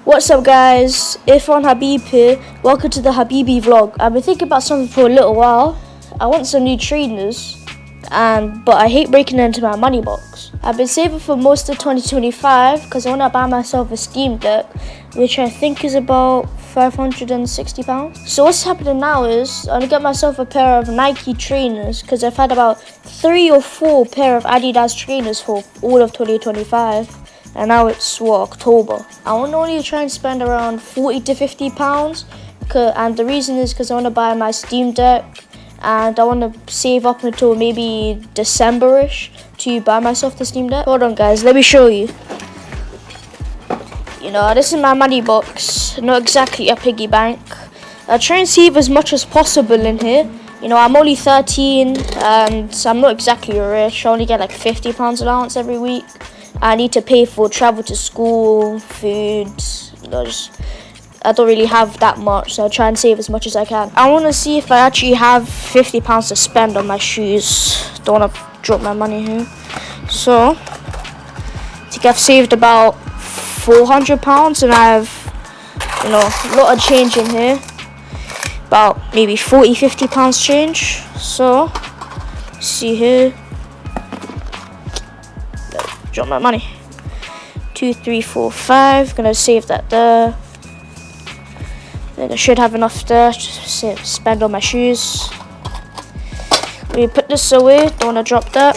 What's up guys, Irfan Habib here, welcome to the Habibi vlog. I've been thinking about something for a little while. I want some new trainers, but I hate breaking into my money box. I've been saving for most of 2025 because I want to buy myself a Steam Deck, which I think is about £560. So what's happening now is I'm going to get myself a pair of Nike trainers because I've had about 3 or 4 pair of Adidas trainers for all of 2025. And now it's October. I want to only try and spend around £40 to £50, and the reason is because I want to buy my Steam Deck, and I want to save up until maybe December-ish to buy myself the Steam Deck. Hold on guys, let me show you. This is my money box, not exactly a piggy bank. I try and save as much as possible in here. I'm only 13 and I'm not exactly rich. I only get like £50 allowance every week. I need to pay for travel to school, food, I don't really have that much, so I try and save as much as I can. I want to see if I actually have £50 to spend on my shoes. Don't want to drop my money here. So, I think I've saved about £400 and I have, a lot of change in here. About maybe £40-50 change. So, see here. Drop my money. 2, 3, 4, 5. Gonna save that there. Then I should have enough there to spend on my shoes. Let me put this away. Don't wanna drop that.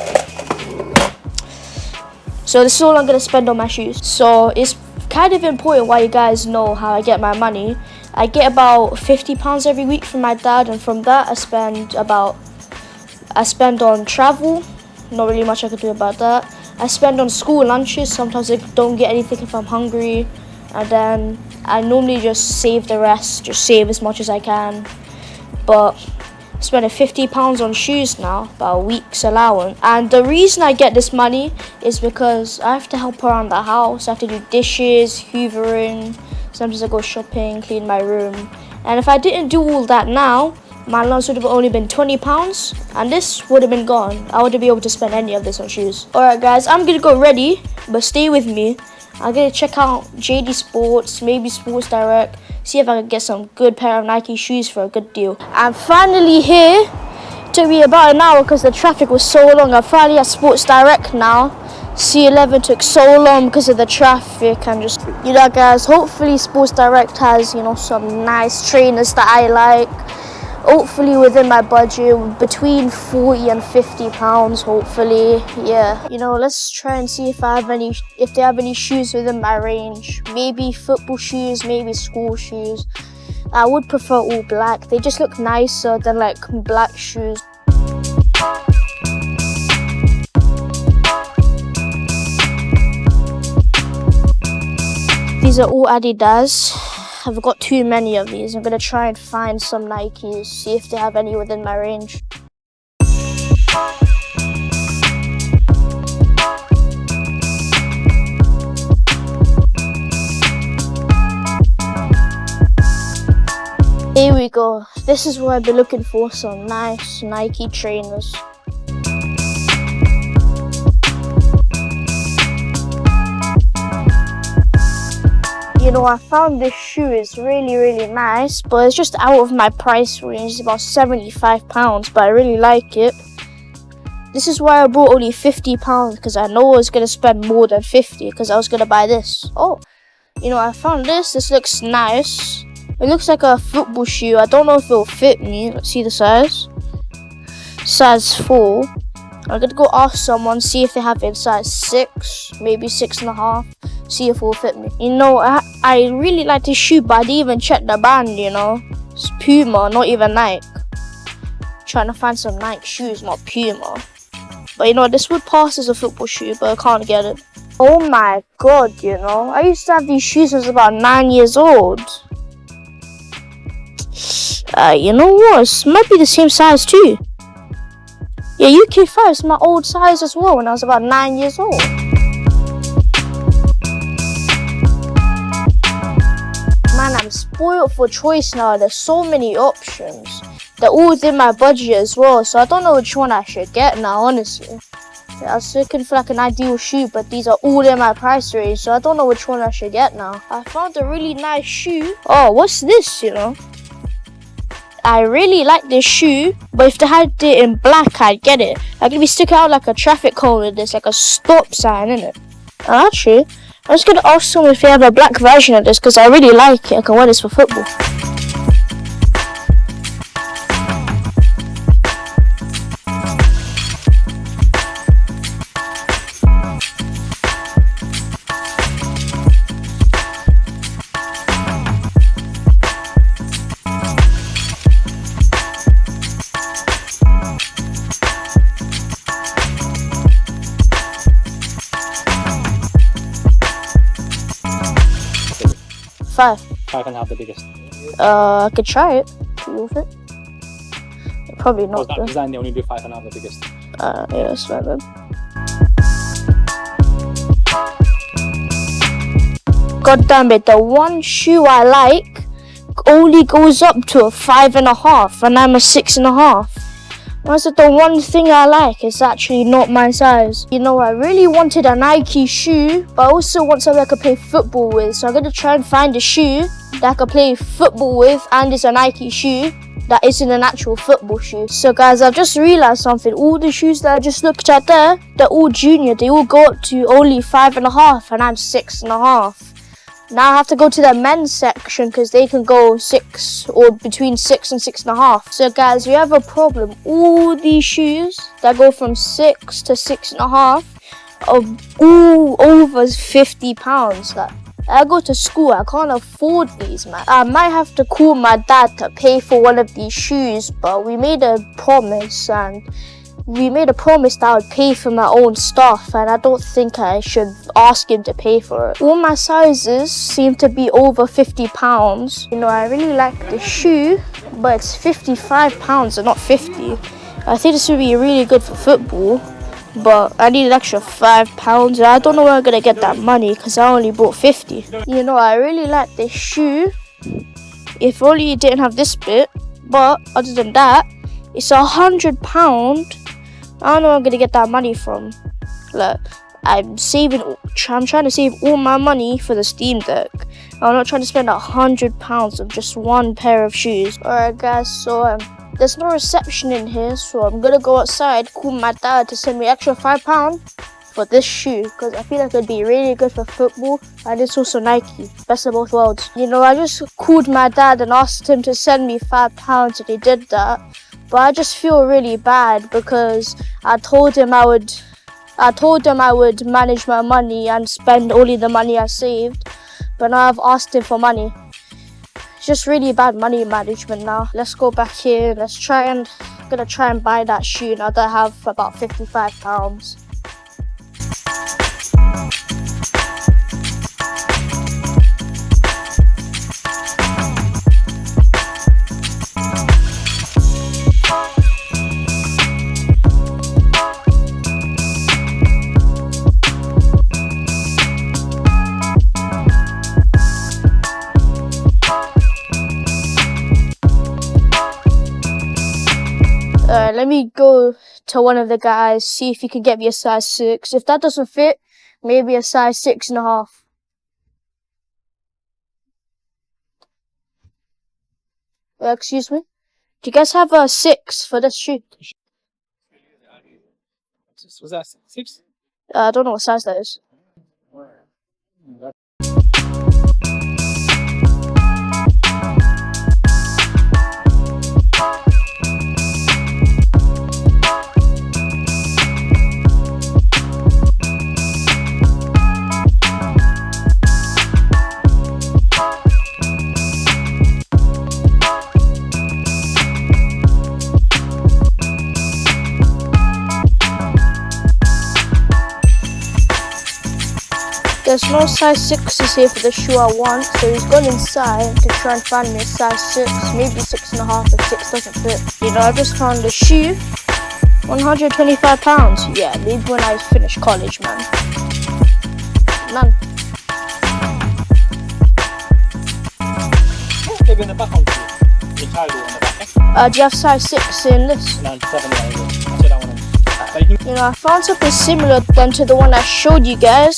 So this is all I'm gonna spend on my shoes. So it's kind of important why you guys know how I get my money. I get about £50 every week from my dad, and from that I spend on travel. Not really much I could do about that. I spend on school lunches. Sometimes I don't get anything if I'm hungry, and then I normally just save the rest, just save as much as I can. But I'm spending £50 on shoes now, about a week's allowance. And the reason I get this money is because I have to help around the house. I have to do dishes, hoovering, sometimes I go shopping, clean my room. And if I didn't do all that now, my allowance would have only been £20 and this would have been gone. I wouldn't be able to spend any of this on shoes. Alright guys, I'm gonna go ready, but stay with me. I'm gonna check out JD Sports, maybe Sports Direct, see if I can get some good pair of Nike shoes for a good deal. I'm finally here. It took me about an hour because the traffic was so long. I'm finally at Sports Direct now. C11 took so long because of the traffic, and just, guys, hopefully Sports Direct has, some nice trainers that I like. Hopefully within my budget, between £40 and £50, hopefully. Yeah, let's try and see if they have any shoes within my range. Maybe football shoes, maybe school shoes. I would prefer all black. They just look nicer than like black shoes. These are all Adidas. I've got too many of these. I'm gonna try and find some Nikes, see if they have any within my range. Here we go. This is what I've been looking for, some nice Nike trainers. I found this shoe. It's really nice, but it's just out of my price range. It's about £75, but I really like it. This is why I bought only £50, because I know I was going to spend more than 50 because I was going to buy this. Oh, I found this. This looks nice. It looks like a football shoe. I don't know if it'll fit me. Let's see the size. Size 4. I'm going to go ask someone, see if they have it in size 6, maybe 6.5. See if it will fit me. I really like this shoe, but I didn't even check the brand, It's Puma, not even Nike. Trying to find some Nike shoes, not Puma. But this would pass as a football shoe, but I can't get it. Oh my god, I used to have these shoes when I was about 9 years old. You know what? It might be the same size too. Yeah, UK5 is my old size as well when I was about 9 years old. Man, I'm spoiled for choice now. There's so many options. They're all within my budget as well, so I don't know which one I should get now, honestly. I was looking for like an ideal shoe, but these are all in my price range, so I don't know which one I should get now. I found a really nice shoe. Oh, what's this, you know? I really like this shoe, but if they had it in black, I'd get it. Like if you stick out like a traffic cone with this, like a stop sign in it. Actually, I'm just gonna ask someone if they have a black version of this, because I really like it. I can wear this for football. Five. 5.5 the biggest. I could try it. With it. Probably not. Was that design they only do 5.5 the biggest? Yeah, that's fine then. God damn it, the one shoe I like only goes up to a 5.5 and I'm a 6.5. Why said the one thing I like is actually not my size. You know, I really wanted a Nike shoe, but I also want something I could play football with. So I'm going to try and find a shoe that I could play football with and it's a Nike shoe that isn't an actual football shoe. So guys, I've just realised something. All the shoes that I just looked at there, they're all junior. They all go up to only 5.5 and I'm 6.5. Now I have to go to the men's section because they can go 6 or between 6 and 6.5. So guys, we have a problem. All these shoes that go from 6 to 6.5 are all over £50. Like, I go to school, I can't afford these, man. I might have to call my dad to pay for one of these shoes, but we made a promise that I would pay for my own stuff, and I don't think I should ask him to pay for it. All my sizes seem to be over £50. You know, I really like the shoe, but it's £55 and not 50. I think this would be really good for football, but I need an extra £5, and I don't know where I'm gonna get that money because I only bought 50. You know, I really like this shoe. If only it didn't have this bit, but other than that, it's £100. I don't know where I'm gonna get that money from. Like, I'm trying to save all my money for the Steam Deck. I'm not trying to spend £100 on just one pair of shoes. Alright guys, so there's no reception in here, so I'm gonna go outside, call my dad to send me extra £5 for this shoe, because I feel like it'd be really good for football, and it's also Nike, best of both worlds. You know, I just called my dad and asked him to send me £5 and he did that. But I just feel really bad because I told him I would manage my money and spend only the money I saved. But now I've asked him for money. It's just really bad money management now. Let's go back here. I'm gonna try and buy that shoe now that I have about £55. Let me go to one of the guys, see if he can get me a size 6. If that doesn't fit, maybe a size 6.5. Excuse me? Do you guys have a 6 for this shoe? Was that 6? I don't know what size that is. There's no size 6s here for the shoe I want, so he's gone inside to try and find me a size 6, maybe 6.5 if 6 doesn't fit. You know, I just found a shoe, £125. Yeah, maybe when I finish college, man. None. Maybe in the back on the back. Do you have size 6 in this? No, 7. I said that one. But you can You know, I found something similar then to the one I showed you guys.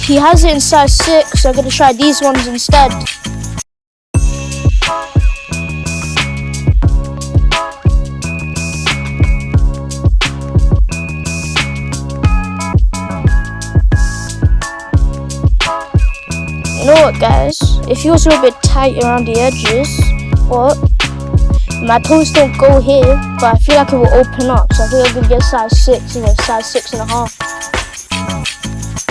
He has it in size 6, so I'm going to try these ones instead. You know what, guys? It feels a little bit tight around the edges, but my toes don't go here, but I feel like it will open up, so I think I'm going to get size 6, you know, size 6.5.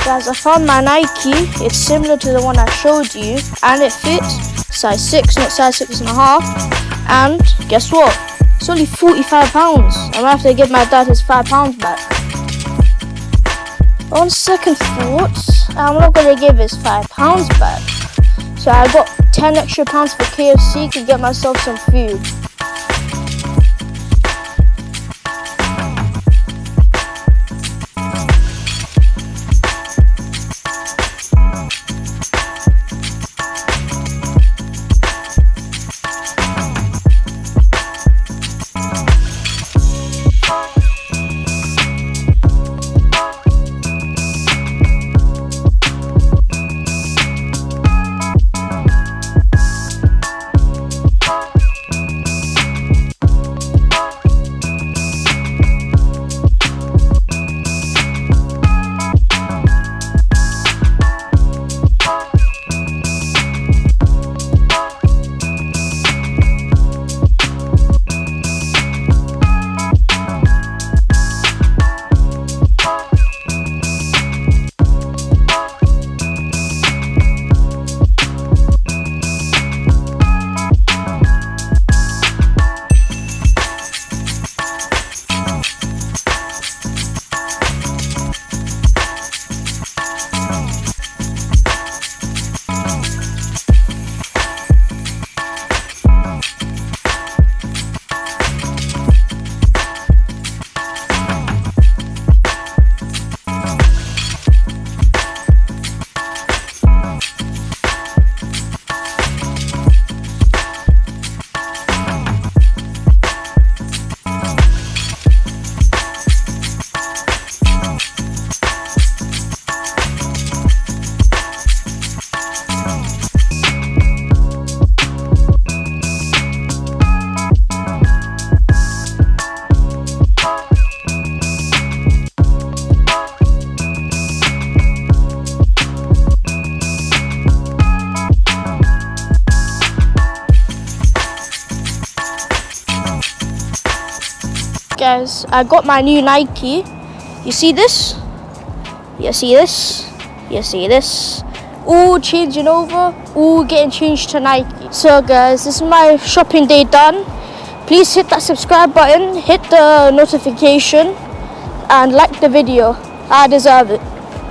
Guys, I found my Nike. It's similar to the one I showed you, and it fits size 6, not size 6.5. And guess what? It's only £45. I'm gonna have to give my dad his £5 back. On second thoughts, I'm not gonna give his £5 back. So I got 10 extra pounds for KFC to get myself some food. Guys, I got my new Nike. You see this? You see this? You see this? Ooh, changing over. Ooh, getting changed to Nike. So guys, this is my shopping day done. Please hit that subscribe button, hit the notification, and like the video. I deserve it.